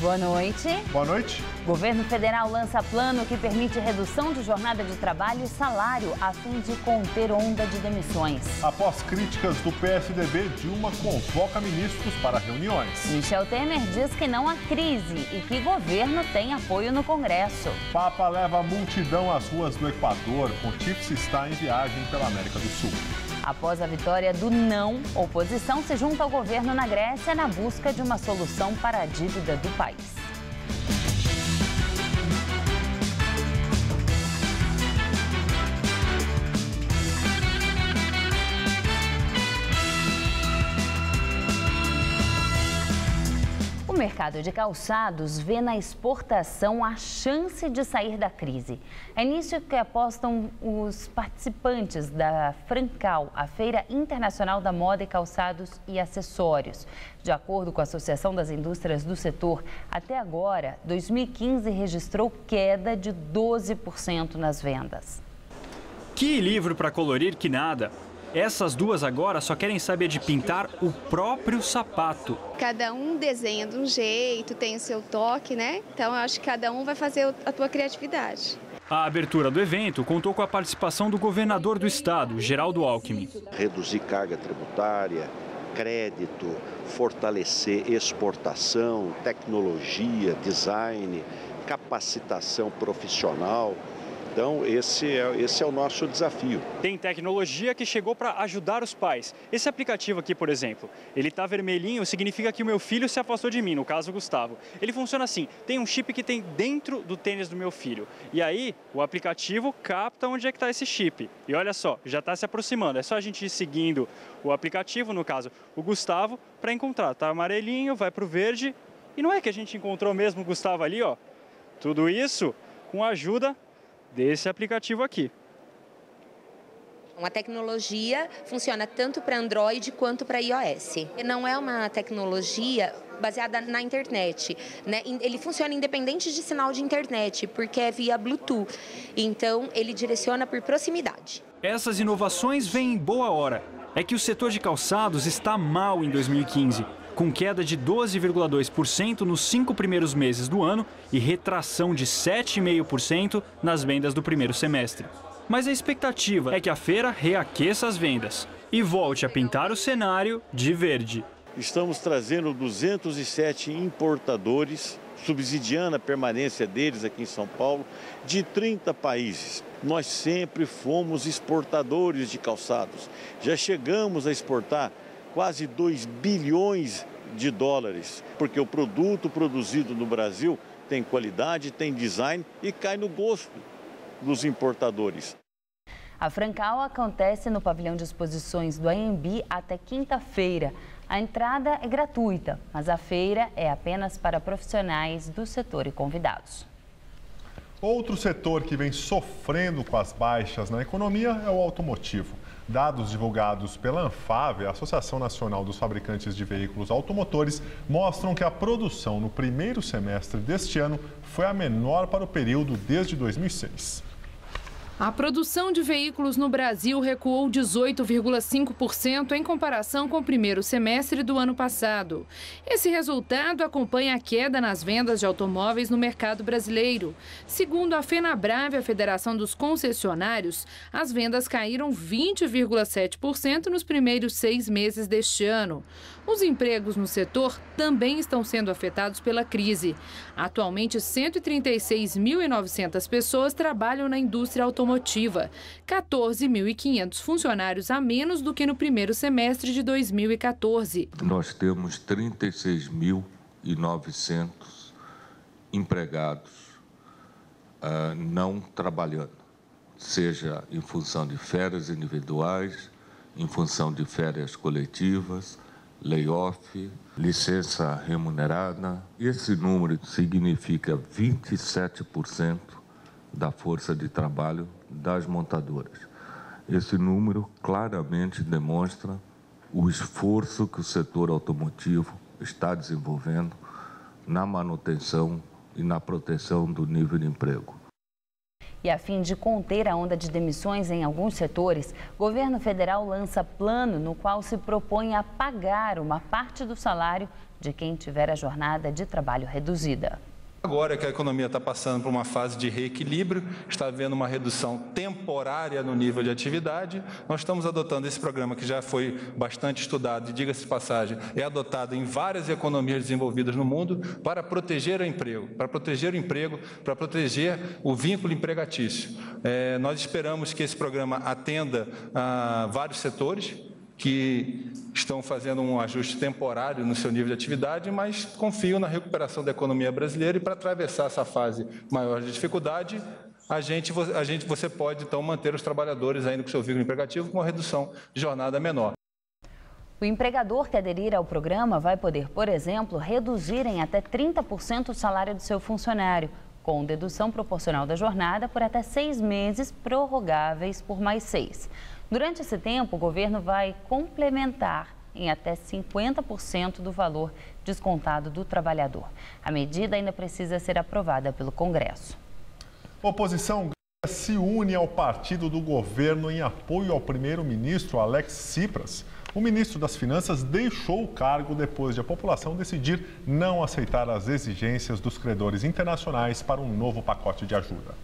Boa noite. Boa noite. Governo federal lança plano que permite redução de jornada de trabalho e salário a fim de conter onda de demissões. Após críticas do PSDB, Dilma convoca ministros para reuniões. Michel Temer diz que não há crise e que governo tem apoio no Congresso. Papa leva multidão às ruas do Equador. Pontífice está em viagem pela América do Sul. Após a vitória do não, oposição se junta ao governo na Grécia na busca de uma solução para a dívida do país. O mercado de calçados vê na exportação a chance de sair da crise. É nisso que apostam os participantes da Francal, a Feira Internacional da Moda e Calçados e Acessórios. De acordo com a Associação das Indústrias do Setor, até agora, 2015 registrou queda de 12% nas vendas. Que livro para colorir que nada! Essas duas agora só querem saber de pintar o próprio sapato. Cada um desenha de um jeito, tem o seu toque, né? Então eu acho que cada um vai fazer a tua criatividade. A abertura do evento contou com a participação do governador do estado, Geraldo Alckmin. Reduzir carga tributária, crédito, fortalecer exportação, tecnologia, design, capacitação profissional. Então, esse é o nosso desafio. Tem tecnologia que chegou para ajudar os pais. Esse aplicativo aqui, por exemplo, ele está vermelhinho, significa que o meu filho se afastou de mim, no caso o Gustavo. Ele funciona assim, tem um chip que tem dentro do tênis do meu filho. E aí, o aplicativo capta onde é que está esse chip. E olha só, já está se aproximando. É só a gente ir seguindo o aplicativo, no caso, o Gustavo, para encontrar. Está amarelinho, vai para o verde. E não é que a gente encontrou mesmo o Gustavo ali, ó. Tudo isso com a ajuda desse aplicativo aqui. A tecnologia funciona tanto para Android quanto para iOS. Não é uma tecnologia baseada na internet, né? Ele funciona independente de sinal de internet, porque é via Bluetooth. Então, ele direciona por proximidade. Essas inovações vêm em boa hora. É que o setor de calçados está mal em 2015. Com queda de 12,2% nos 5 primeiros meses do ano e retração de 7,5% nas vendas do primeiro semestre. Mas a expectativa é que a feira reaqueça as vendas e volte a pintar o cenário de verde. Estamos trazendo 207 importadores, subsidiando a permanência deles aqui em São Paulo, de 30 países. Nós sempre fomos exportadores de calçados. Já chegamos a exportar quase 2 bilhões de dólares, porque o produto produzido no Brasil tem qualidade, tem design e cai no gosto dos importadores. A Francal acontece no pavilhão de exposições do AMB até quinta-feira. A entrada é gratuita, mas a feira é apenas para profissionais do setor e convidados. Outro setor que vem sofrendo com as baixas na economia é o automotivo. Dados divulgados pela ANFAVEA, a Associação Nacional dos Fabricantes de Veículos Automotores, mostram que a produção no primeiro semestre deste ano foi a menor para o período desde 2006. A produção de veículos no Brasil recuou 18,5% em comparação com o primeiro semestre do ano passado. Esse resultado acompanha a queda nas vendas de automóveis no mercado brasileiro. Segundo a FenaBrave, a Federação dos Concessionários, as vendas caíram 20,7% nos primeiros 6 meses deste ano. Os empregos no setor também estão sendo afetados pela crise. Atualmente, 136.900 pessoas trabalham na indústria automotiva, 14.500 funcionários a menos do que no primeiro semestre de 2014. Nós temos 36.900 empregados não trabalhando, seja em função de férias individuais, em função de férias coletivas, layoff, licença remunerada. Esse número significa 27% da força de trabalho das montadoras. Esse número claramente demonstra o esforço que o setor automotivo está desenvolvendo na manutenção e na proteção do nível de emprego. E a fim de conter a onda de demissões em alguns setores, o governo federal lança plano no qual se propõe a pagar uma parte do salário de quem tiver a jornada de trabalho reduzida. Agora que a economia está passando por uma fase de reequilíbrio, está havendo uma redução temporária no nível de atividade, nós estamos adotando esse programa que já foi bastante estudado e, diga-se de passagem, é adotado em várias economias desenvolvidas no mundo para proteger o emprego, para proteger o vínculo empregatício. Nós esperamos que esse programa atenda a vários setores que estão fazendo um ajuste temporário no seu nível de atividade, mas confiam na recuperação da economia brasileira e para atravessar essa fase maior de dificuldade, você pode então manter os trabalhadores ainda com seu vínculo empregativo com uma redução de jornada menor. O empregador que aderir ao programa vai poder, por exemplo, reduzir em até 30% o salário do seu funcionário, com dedução proporcional da jornada por até 6 meses, prorrogáveis por mais 6. Durante esse tempo, o governo vai complementar em até 50% do valor descontado do trabalhador. A medida ainda precisa ser aprovada pelo Congresso. A oposição se une ao partido do governo em apoio ao primeiro-ministro Alex Tsipras. O ministro das Finanças deixou o cargo depois de a população decidir não aceitar as exigências dos credores internacionais para um novo pacote de ajuda.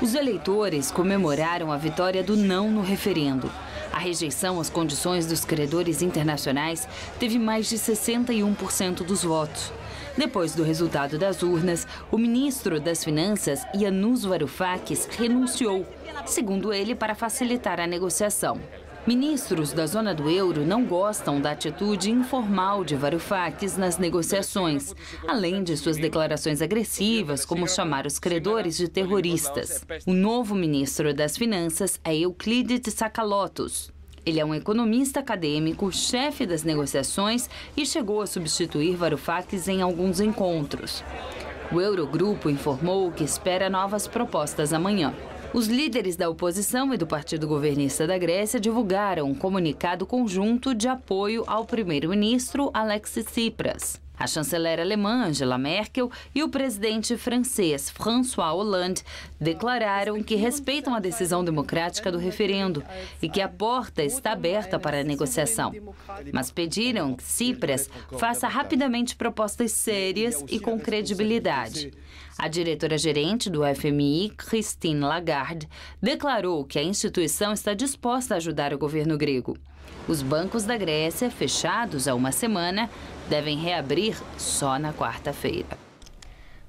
Os eleitores comemoraram a vitória do não no referendo. A rejeição às condições dos credores internacionais teve mais de 61% dos votos. Depois do resultado das urnas, o ministro das Finanças, Yanush Varoufakis, renunciou, segundo ele, para facilitar a negociação. Ministros da zona do euro não gostam da atitude informal de Varoufakis nas negociações, além de suas declarações agressivas, como chamar os credores de terroristas. O novo ministro das Finanças é Euclide Tsakalotos. Ele é um economista acadêmico, chefe das negociações e chegou a substituir Varoufakis em alguns encontros. O Eurogrupo informou que espera novas propostas amanhã. Os líderes da oposição e do partido governista da Grécia divulgaram um comunicado conjunto de apoio ao primeiro-ministro Alexis Tsipras. A chanceler alemã Angela Merkel e o presidente francês François Hollande declararam que respeitam a decisão democrática do referendo e que a porta está aberta para a negociação. Mas pediram que Tsipras faça rapidamente propostas sérias e com credibilidade. A diretora-gerente do FMI, Christine Lagarde, declarou que a instituição está disposta a ajudar o governo grego. Os bancos da Grécia, fechados há uma semana, devem reabrir só na quarta-feira.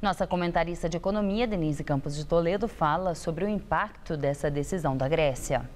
Nossa comentarista de economia, Denise Campos de Toledo, fala sobre o impacto dessa decisão da Grécia.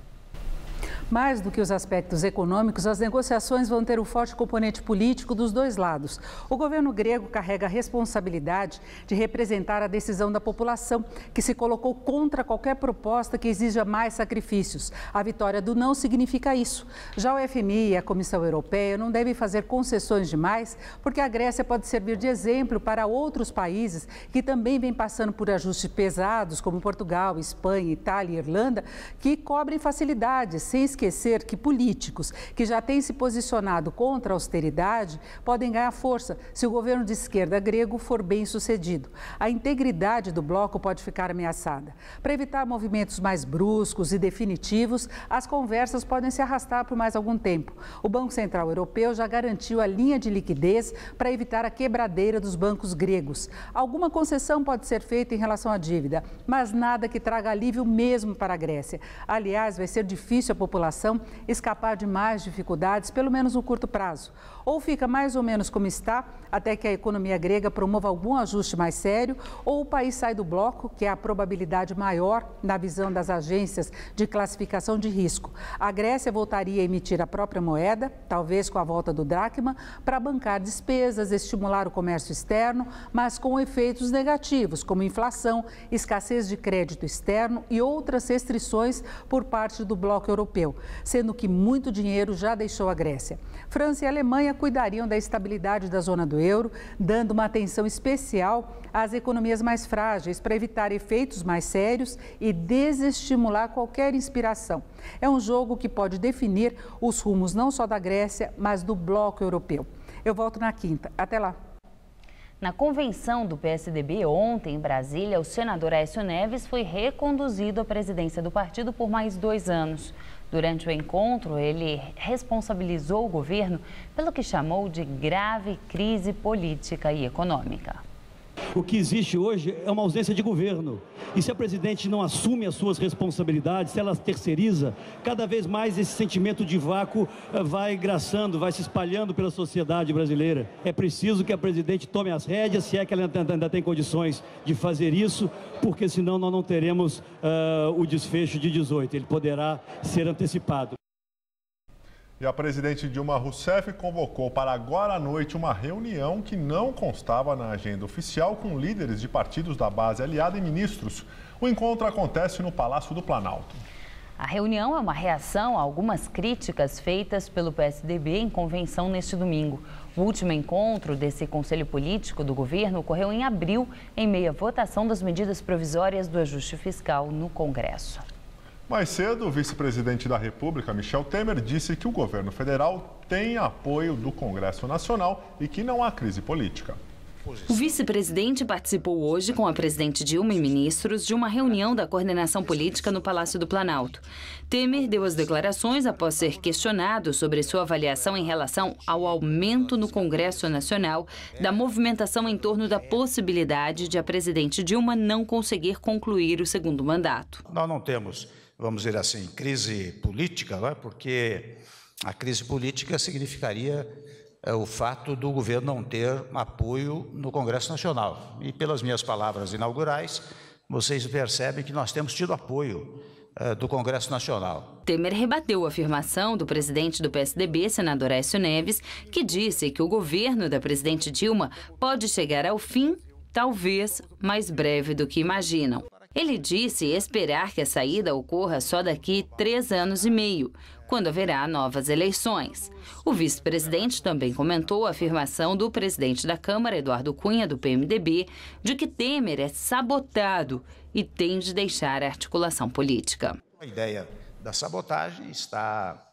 Mais do que os aspectos econômicos, as negociações vão ter um forte componente político dos dois lados. O governo grego carrega a responsabilidade de representar a decisão da população, que se colocou contra qualquer proposta que exija mais sacrifícios. A vitória do não significa isso. Já o FMI e a Comissão Europeia não devem fazer concessões demais, porque a Grécia pode servir de exemplo para outros países que também vêm passando por ajustes pesados, como Portugal, Espanha, Itália e Irlanda, que cobrem facilidades, sem esquecer que políticos que já têm se posicionado contra a austeridade podem ganhar força se o governo de esquerda grego for bem sucedido. A integridade do bloco pode ficar ameaçada. Para evitar movimentos mais bruscos e definitivos, as conversas podem se arrastar por mais algum tempo. O Banco Central Europeu já garantiu a linha de liquidez para evitar a quebradeira dos bancos gregos. Alguma concessão pode ser feita em relação à dívida, mas nada que traga alívio mesmo para a Grécia. Aliás, vai ser difícil a população escapar de mais dificuldades, pelo menos no curto prazo. Ou fica mais ou menos como está, até que a economia grega promova algum ajuste mais sério, ou o país sai do bloco, que é a probabilidade maior na visão das agências de classificação de risco. A Grécia voltaria a emitir a própria moeda, talvez com a volta do dracma, para bancar despesas, estimular o comércio externo, mas com efeitos negativos, como inflação, escassez de crédito externo e outras restrições por parte do bloco europeu, sendo que muito dinheiro já deixou a Grécia. França e Alemanha cuidariam da estabilidade da zona do euro, dando uma atenção especial às economias mais frágeis para evitar efeitos mais sérios e desestimular qualquer inspiração. É um jogo que pode definir os rumos não só da Grécia, mas do bloco europeu. Eu volto na quinta. Até lá. Na convenção do PSDB ontem em Brasília, o senador Aécio Neves foi reconduzido à presidência do partido por mais 2 anos. Durante o encontro, ele responsabilizou o governo pelo que chamou de grave crise política e econômica. O que existe hoje é uma ausência de governo. E se a presidente não assume as suas responsabilidades, se ela terceiriza, cada vez mais esse sentimento de vácuo vai engraçando, vai se espalhando pela sociedade brasileira. É preciso que a presidente tome as rédeas, se é que ela ainda tem condições de fazer isso, porque senão nós não teremos o desfecho de 18. Ele poderá ser antecipado. E a presidente Dilma Rousseff convocou para agora à noite uma reunião que não constava na agenda oficial com líderes de partidos da base aliada e ministros. O encontro acontece no Palácio do Planalto. A reunião é uma reação a algumas críticas feitas pelo PSDB em convenção neste domingo. O último encontro desse conselho político do governo ocorreu em abril, em meio à votação das medidas provisórias do ajuste fiscal no Congresso. Mais cedo, o vice-presidente da República, Michel Temer, disse que o governo federal tem apoio do Congresso Nacional e que não há crise política. O vice-presidente participou hoje com a presidente Dilma e ministros de uma reunião da coordenação política no Palácio do Planalto. Temer deu as declarações após ser questionado sobre sua avaliação em relação ao aumento no Congresso Nacional da movimentação em torno da possibilidade de a presidente Dilma não conseguir concluir o segundo mandato. Nós não temos, vamos dizer assim, crise política, não é? Porque a crise política significaria o fato do governo não ter apoio no Congresso Nacional. E pelas minhas palavras inaugurais, vocês percebem que nós temos tido apoio do Congresso Nacional. Temer rebateu a afirmação do presidente do PSDB, senador Aécio Neves, que disse que o governo da presidente Dilma pode chegar ao fim, talvez mais breve do que imaginam. Ele disse esperar que a saída ocorra só daqui 3 anos e meio, quando haverá novas eleições. O vice-presidente também comentou a afirmação do presidente da Câmara, Eduardo Cunha, do PMDB, de que Temer é sabotado e tem de deixar a articulação política. A ideia da sabotagem está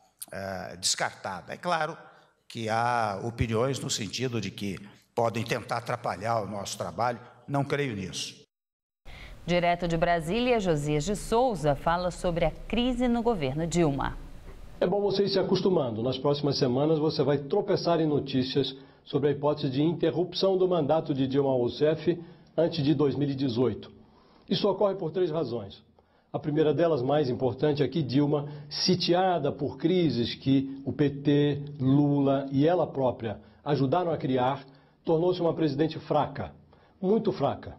descartada. É claro que há opiniões no sentido de que podem tentar atrapalhar o nosso trabalho. Não creio nisso. Direto de Brasília, Josias de Souza fala sobre a crise no governo Dilma. É bom você ir se acostumando. Nas próximas semanas você vai tropeçar em notícias sobre a hipótese de interrupção do mandato de Dilma Rousseff antes de 2018. Isso ocorre por 3 razões. A primeira delas, mais importante, é que Dilma, sitiada por crises que o PT, Lula e ela própria ajudaram a criar, tornou-se uma presidente fraca, muito fraca.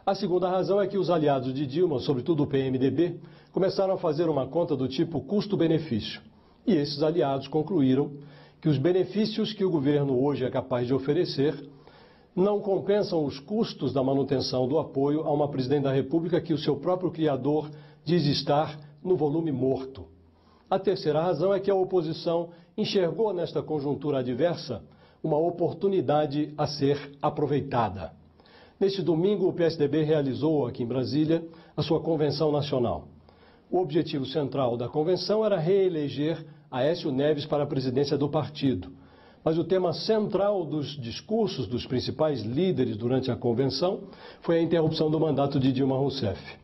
A segunda razão é que os aliados de Dilma, sobretudo o PMDB, começaram a fazer uma conta do tipo custo-benefício. E esses aliados concluíram que os benefícios que o governo hoje é capaz de oferecer não compensam os custos da manutenção do apoio a uma presidente da República que o seu próprio criador diz estar no volume morto. A terceira razão é que a oposição enxergou nesta conjuntura adversa uma oportunidade a ser aproveitada. Neste domingo, o PSDB realizou aqui em Brasília a sua convenção nacional. O objetivo central da convenção era reeleger Aécio Neves para a presidência do partido. Mas o tema central dos discursos dos principais líderes durante a convenção foi a interrupção do mandato de Dilma Rousseff.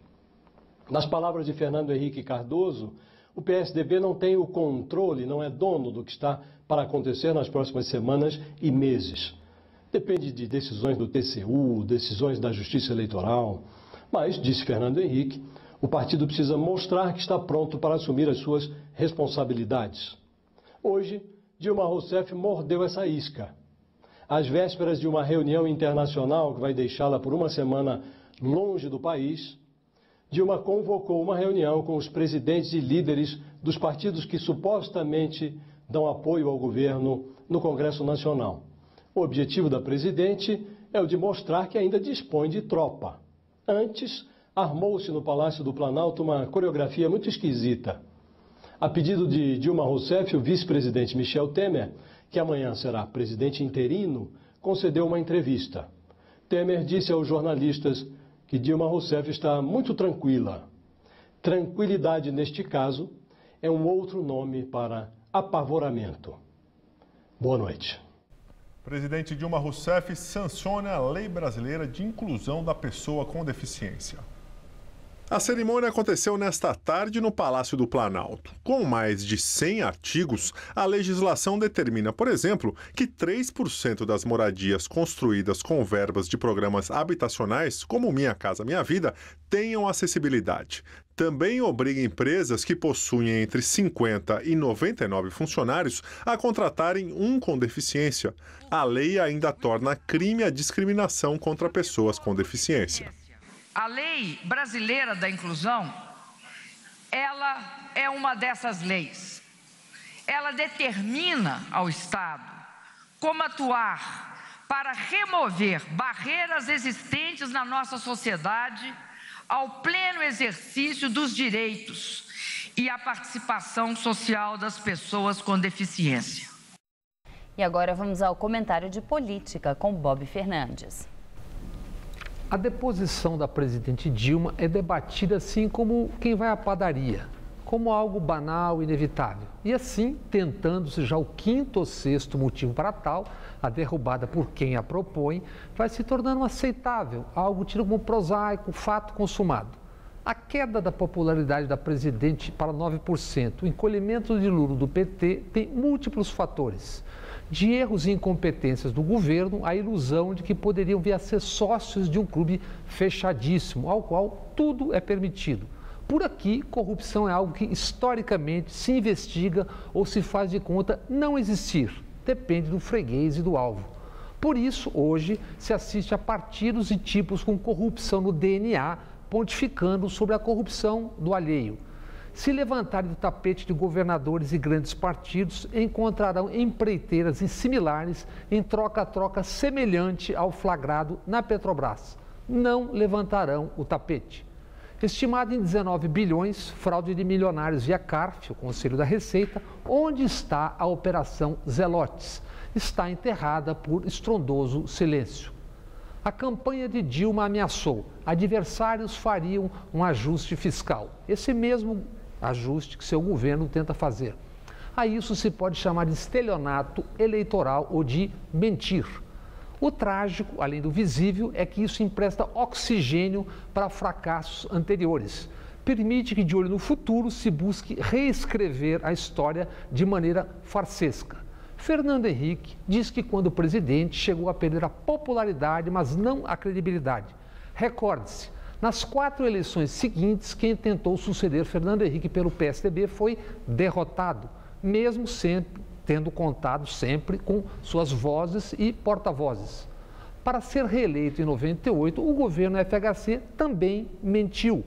Nas palavras de Fernando Henrique Cardoso, o PSDB não tem o controle, não é dono do que está para acontecer nas próximas semanas e meses. Depende de decisões do TCU, decisões da Justiça Eleitoral. Mas, disse Fernando Henrique, o partido precisa mostrar que está pronto para assumir as suas responsabilidades. Hoje, Dilma Rousseff mordeu essa isca. Às vésperas de uma reunião internacional que vai deixá-la por uma semana longe do país, Dilma convocou uma reunião com os presidentes e líderes dos partidos que supostamente dão apoio ao governo no Congresso Nacional. O objetivo da presidente é o de mostrar que ainda dispõe de tropa. Antes, armou-se no Palácio do Planalto uma coreografia muito esquisita. A pedido de Dilma Rousseff, o vice-presidente Michel Temer, que amanhã será presidente interino, concedeu uma entrevista. Temer disse aos jornalistas que Dilma Rousseff está muito tranquila. Tranquilidade, neste caso, é um outro nome para apavoramento. Boa noite. Presidente Dilma Rousseff sanciona a lei brasileira de inclusão da pessoa com deficiência. A cerimônia aconteceu nesta tarde no Palácio do Planalto. Com mais de 100 artigos, a legislação determina, por exemplo, que 3% das moradias construídas com verbas de programas habitacionais, como Minha Casa Minha Vida, tenham acessibilidade. Também obriga empresas que possuem entre 50 e 99 funcionários a contratarem um com deficiência. A lei ainda torna crime a discriminação contra pessoas com deficiência. A Lei Brasileira da Inclusão, ela é uma dessas leis. Ela determina ao Estado como atuar para remover barreiras existentes na nossa sociedade ao pleno exercício dos direitos e à participação social das pessoas com deficiência. E agora vamos ao comentário de política com Bob Fernandes. A deposição da presidente Dilma é debatida assim como quem vai à padaria, como algo banal e inevitável. E assim, tentando-se já o quinto ou sexto motivo para tal, a derrubada por quem a propõe vai se tornando aceitável, algo tido como prosaico, fato consumado. A queda da popularidade da presidente para 9%, o encolhimento de Lula do PT tem múltiplos fatores. De erros e incompetências do governo, a ilusão de que poderiam vir a ser sócios de um clube fechadíssimo, ao qual tudo é permitido. Por aqui, corrupção é algo que historicamente se investiga ou se faz de conta não existir. Depende do freguês e do alvo. Por isso, hoje, se assiste a partidos e tipos com corrupção no DNA, pontificando sobre a corrupção do alheio. Se levantarem do tapete de governadores e grandes partidos, encontrarão empreiteiras similares em troca-troca semelhante ao flagrado na Petrobras. Não levantarão o tapete. Estimado em 19 bilhões, fraude de milionários via CARF, o Conselho da Receita, onde está a Operação Zelotes? Está enterrada por estrondoso silêncio. A campanha de Dilma ameaçou, adversários fariam um ajuste fiscal. Esse mesmo ajuste que seu governo tenta fazer. A isso se pode chamar de estelionato eleitoral ou de mentir. O trágico, além do visível, é que isso empresta oxigênio para fracassos anteriores. Permite que, de olho no futuro, se busque reescrever a história de maneira farsesca. Fernando Henrique diz que quando presidente chegou a perder a popularidade, mas não a credibilidade. Recorde-se, nas 4 eleições seguintes, quem tentou suceder Fernando Henrique pelo PSDB foi derrotado, mesmo sempre tendo contado sempre com suas vozes e porta-vozes. Para ser reeleito em 98, o governo FHC também mentiu.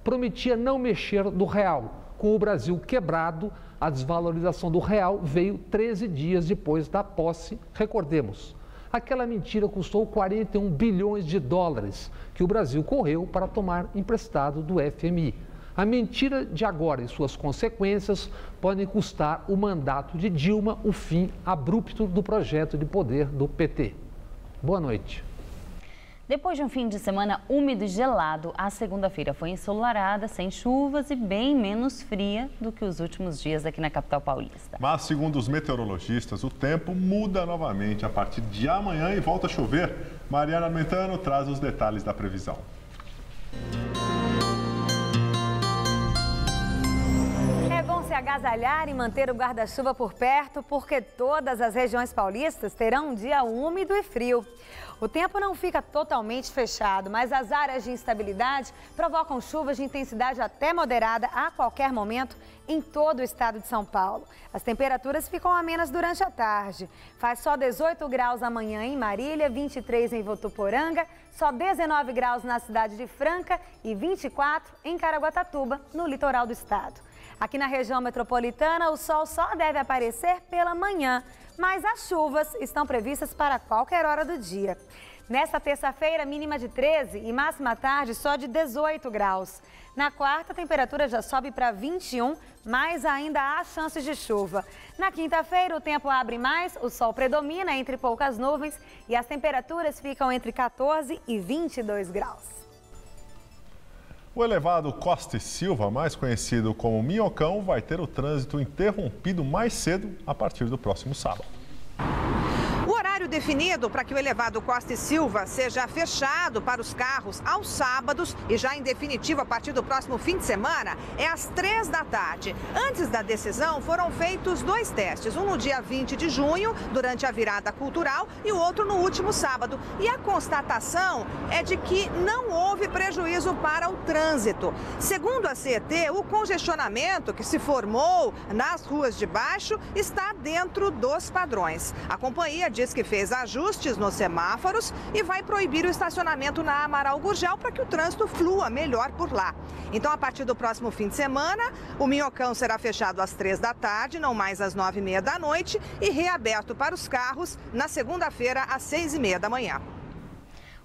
Prometia não mexer no real. Com o Brasil quebrado, a desvalorização do real veio 13 dias depois da posse, recordemos. Aquela mentira custou 41 bilhões de dólares que o Brasil correu para tomar emprestado do FMI. A mentira de agora e suas consequências podem custar o mandato de Dilma, o fim abrupto do projeto de poder do PT. Boa noite. Depois de um fim de semana úmido e gelado, a segunda-feira foi ensolarada, sem chuvas e bem menos fria do que os últimos dias aqui na capital paulista. Mas, segundo os meteorologistas, o tempo muda novamente a partir de amanhã e volta a chover. Mariana Armentano traz os detalhes da previsão. É bom se agasalhar e manter o guarda-chuva por perto, porque todas as regiões paulistas terão um dia úmido e frio. O tempo não fica totalmente fechado, mas as áreas de instabilidade provocam chuvas de intensidade até moderada a qualquer momento em todo o estado de São Paulo. As temperaturas ficam amenas durante a tarde. Faz só 18 graus amanhã em Marília, 23 em Votuporanga, só 19 graus na cidade de Franca e 24 em Caraguatatuba, no litoral do estado. Aqui na região metropolitana, o sol só deve aparecer pela manhã, mas as chuvas estão previstas para qualquer hora do dia. Nesta terça-feira, mínima de 13 e máxima à tarde só de 18 graus. Na quarta, a temperatura já sobe para 21, mas ainda há chances de chuva. Na quinta-feira, o tempo abre mais, o sol predomina entre poucas nuvens e as temperaturas ficam entre 14 e 22 graus. O elevado Costa e Silva, mais conhecido como Minhocão, vai ter o trânsito interrompido mais cedo a partir do próximo sábado. O horário definido para que o elevado Costa e Silva seja fechado para os carros aos sábados e já em definitivo a partir do próximo fim de semana é às 3 da tarde. Antes da decisão foram feitos 2 testes, um no dia 20 de junho, durante a virada cultural, e o outro no último sábado. E a constatação é de que não houve prejuízo para o trânsito. Segundo a CET, o congestionamento que se formou nas ruas de baixo está dentro dos padrões. A companhia diz que fez ajustes nos semáforos e vai proibir o estacionamento na Amaral Gurgel para que o trânsito flua melhor por lá. Então, a partir do próximo fim de semana, o Minhocão será fechado às 3 da tarde, não mais às 9h30 da noite, e reaberto para os carros na segunda-feira às 6h30 da manhã.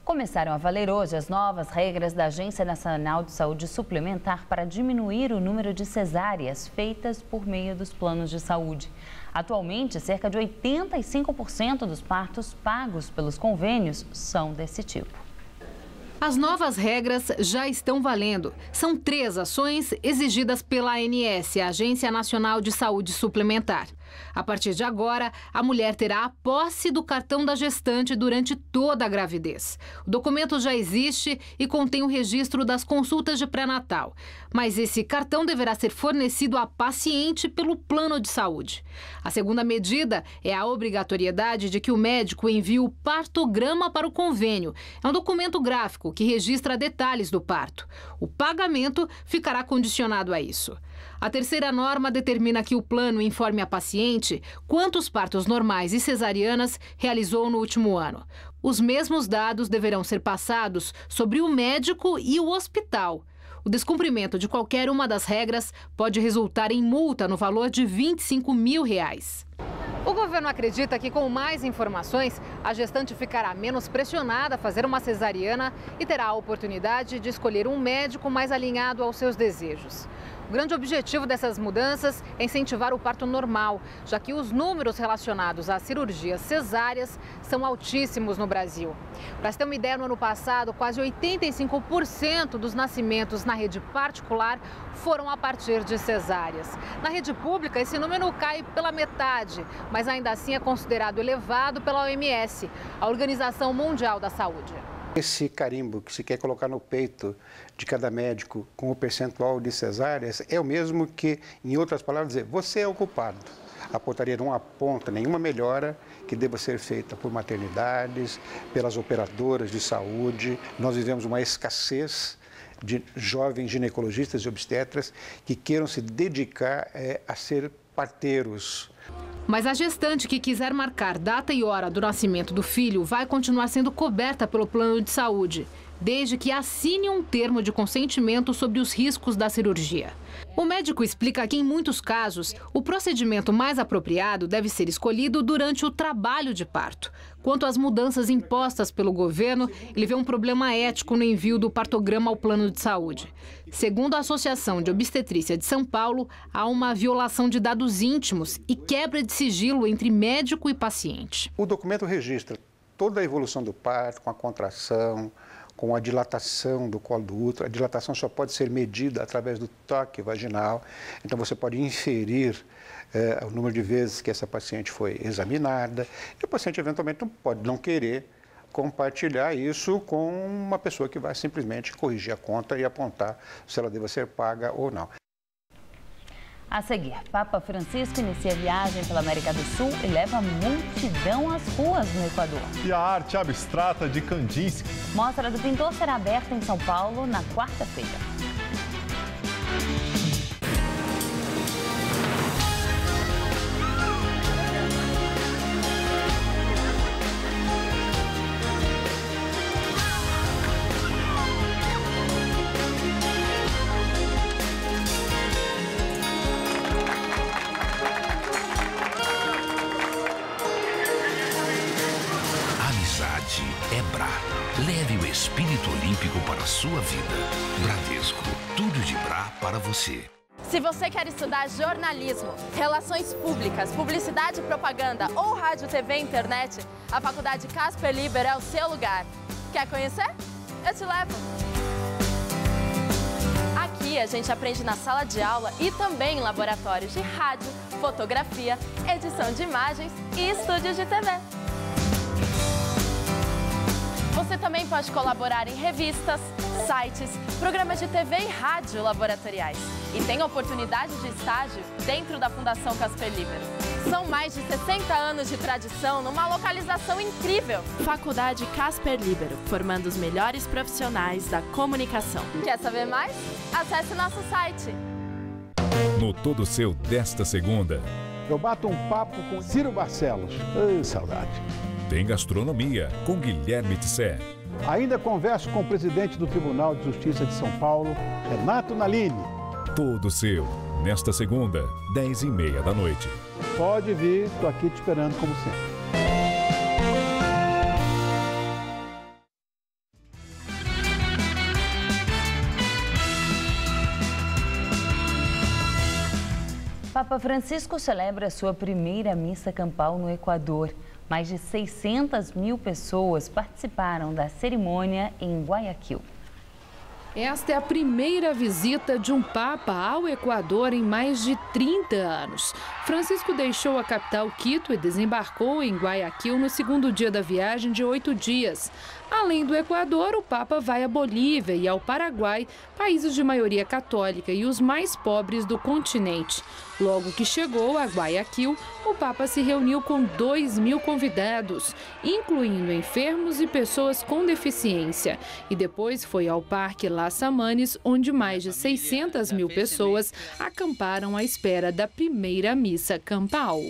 Começaram a valer hoje as novas regras da Agência Nacional de Saúde Suplementar para diminuir o número de cesáreas feitas por meio dos planos de saúde. Atualmente, cerca de 85% dos partos pagos pelos convênios são desse tipo. As novas regras já estão valendo. São 3 ações exigidas pela ANS, a Agência Nacional de Saúde Suplementar. A partir de agora, a mulher terá a posse do cartão da gestante durante toda a gravidez. O documento já existe e contém o registro das consultas de pré-natal. Mas esse cartão deverá ser fornecido à paciente pelo plano de saúde. A segunda medida é a obrigatoriedade de que o médico envie o partograma para o convênio. É um documento gráfico que registra detalhes do parto. O pagamento ficará condicionado a isso. A terceira norma determina que o plano informe a paciente quantos partos normais e cesarianas realizou no último ano. Os mesmos dados deverão ser passados sobre o médico e o hospital. O descumprimento de qualquer uma das regras pode resultar em multa no valor de R$25 mil. O governo acredita que com mais informações, a gestante ficará menos pressionada a fazer uma cesariana e terá a oportunidade de escolher um médico mais alinhado aos seus desejos. O grande objetivo dessas mudanças é incentivar o parto normal, já que os números relacionados às cirurgias cesáreas são altíssimos no Brasil. Para se ter uma ideia, no ano passado, quase 85% dos nascimentos na rede particular foram a partir de cesáreas. Na rede pública, esse número cai pela metade, mas ainda assim é considerado elevado pela OMS, a Organização Mundial da Saúde. Esse carimbo que se quer colocar no peito de cada médico com o percentual de cesáreas é o mesmo que, em outras palavras, dizer, você é o culpado. A portaria não aponta nenhuma melhora que deva ser feita por maternidades, pelas operadoras de saúde. Nós vivemos uma escassez de jovens ginecologistas e obstetras que queiram se dedicar a ser parteiros. Mas a gestante que quiser marcar data e hora do nascimento do filho vai continuar sendo coberta pelo plano de saúde, desde que assine um termo de consentimento sobre os riscos da cirurgia. O médico explica que, em muitos casos, o procedimento mais apropriado deve ser escolhido durante o trabalho de parto. Quanto às mudanças impostas pelo governo, ele vê um problema ético no envio do partograma ao plano de saúde. Segundo a Associação de Obstetrícia de São Paulo, há uma violação de dados íntimos e quebra de sigilo entre médico e paciente. O documento registra toda a evolução do parto, com a contração, com a dilatação do colo do útero. A dilatação só pode ser medida através do toque vaginal, então você pode inferir o número de vezes que essa paciente foi examinada, e o paciente eventualmente pode não querer compartilhar isso com uma pessoa que vai simplesmente corrigir a conta e apontar se ela deva ser paga ou não. A seguir, Papa Francisco inicia a viagem pela América do Sul e leva multidão às ruas no Equador. E a arte abstrata de Kandinsky. Mostra do pintor será aberta em São Paulo na quarta-feira. É BRA. Leve o espírito olímpico para a sua vida. Bradesco. Tudo de BRA para você. Se você quer estudar jornalismo, relações públicas, publicidade e propaganda ou rádio, TV e internet, a Faculdade Casper Liber é o seu lugar. Quer conhecer? Eu te levo. Aqui a gente aprende na sala de aula e também em laboratórios de rádio, fotografia, edição de imagens e estúdios de TV. Você também pode colaborar em revistas, sites, programas de TV e rádio laboratoriais. E tem oportunidade de estágio dentro da Fundação Casper Libero. São mais de 60 anos de tradição numa localização incrível. Faculdade Casper Libero, formando os melhores profissionais da comunicação. Quer saber mais? Acesse nosso site. No Todo Seu desta segunda. Eu bato um papo com Ciro Barcelos. Saudade. Tem gastronomia com Guilherme Tissé. Ainda converso com o presidente do Tribunal de Justiça de São Paulo, Renato Nalini. Todo Seu, nesta segunda, 10h30 da noite. Pode vir, estou aqui te esperando como sempre. Papa Francisco celebra sua primeira missa campal no Equador. Mais de 600 mil pessoas participaram da cerimônia em Guayaquil. Esta é a primeira visita de um Papa ao Equador em mais de 30 anos. Francisco deixou a capital Quito e desembarcou em Guayaquil no segundo dia da viagem de 8 dias. Além do Equador, o Papa vai à Bolívia e ao Paraguai, países de maioria católica e os mais pobres do continente. Logo que chegou a Guayaquil, o Papa se reuniu com 2.000 convidados, incluindo enfermos e pessoas com deficiência. E depois foi ao Parque Las Samanes, onde mais de 600 mil pessoas acamparam à espera da primeira missa campal.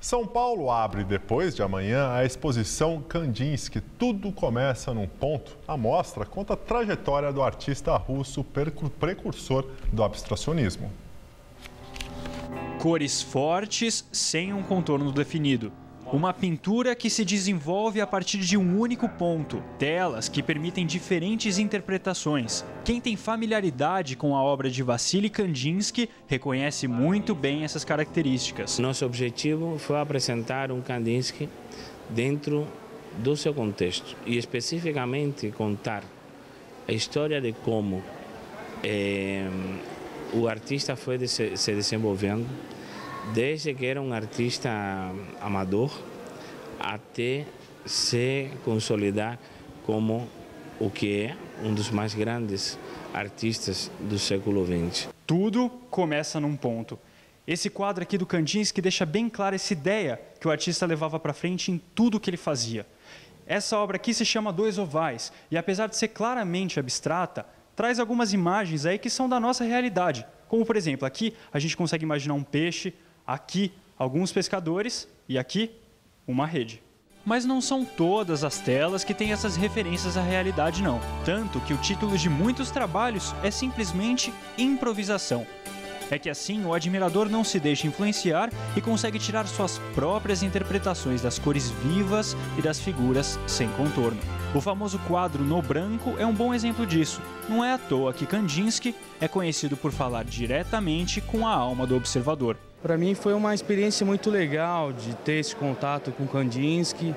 São Paulo abre depois de amanhã a exposição Kandinsky, Tudo Começa num Ponto. A mostra conta a trajetória do artista russo precursor do abstracionismo. Cores fortes sem um contorno definido. Uma pintura que se desenvolve a partir de um único ponto. Telas que permitem diferentes interpretações. Quem tem familiaridade com a obra de Vassily Kandinsky reconhece muito bem essas características. Nosso objetivo foi apresentar um Kandinsky dentro do seu contexto e especificamente contar a história de como o artista foi se desenvolvendo desde que era um artista amador até se consolidar como o que é um dos mais grandes artistas do século XX. Tudo começa num ponto. Esse quadro aqui do Kandinsky deixa bem clara essa ideia que o artista levava para frente em tudo que ele fazia. Essa obra aqui se chama Dois Ovais e, apesar de ser claramente abstrata, traz algumas imagens aí que são da nossa realidade. Como, por exemplo, aqui a gente consegue imaginar um peixe, aqui alguns pescadores e aqui uma rede. Mas não são todas as telas que têm essas referências à realidade, não. Tanto que o título de muitos trabalhos é simplesmente improvisação. É que assim o admirador não se deixa influenciar e consegue tirar suas próprias interpretações das cores vivas e das figuras sem contorno. O famoso quadro no branco é um bom exemplo disso. Não é à toa que Kandinsky é conhecido por falar diretamente com a alma do observador. Para mim foi uma experiência muito legal de ter esse contato com Kandinsky,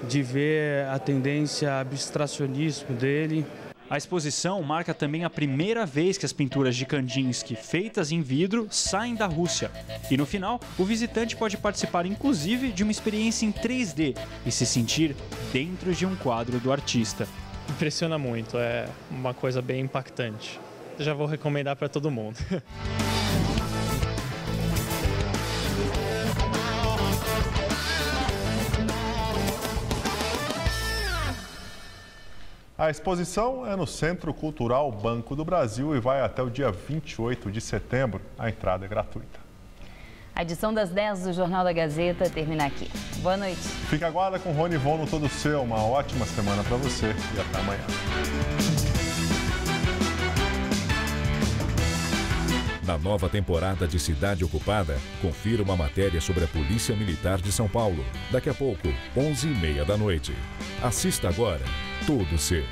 de ver a tendência abstracionismo dele. A exposição marca também a primeira vez que as pinturas de Kandinsky feitas em vidro saem da Rússia. E no final, o visitante pode participar inclusive de uma experiência em 3D e se sentir dentro de um quadro do artista. Impressiona muito, é uma coisa bem impactante. Já vou recomendar para todo mundo. A exposição é no Centro Cultural Banco do Brasil e vai até o dia 28 de setembro. A entrada é gratuita. A edição das 10 do Jornal da Gazeta termina aqui. Boa noite. Fique agora com Rony Von no Todo Seu. Uma ótima semana para você e até amanhã. Na nova temporada de Cidade Ocupada, confira uma matéria sobre a Polícia Militar de São Paulo. Daqui a pouco, 11h30 da noite. Assista agora Todo Seu.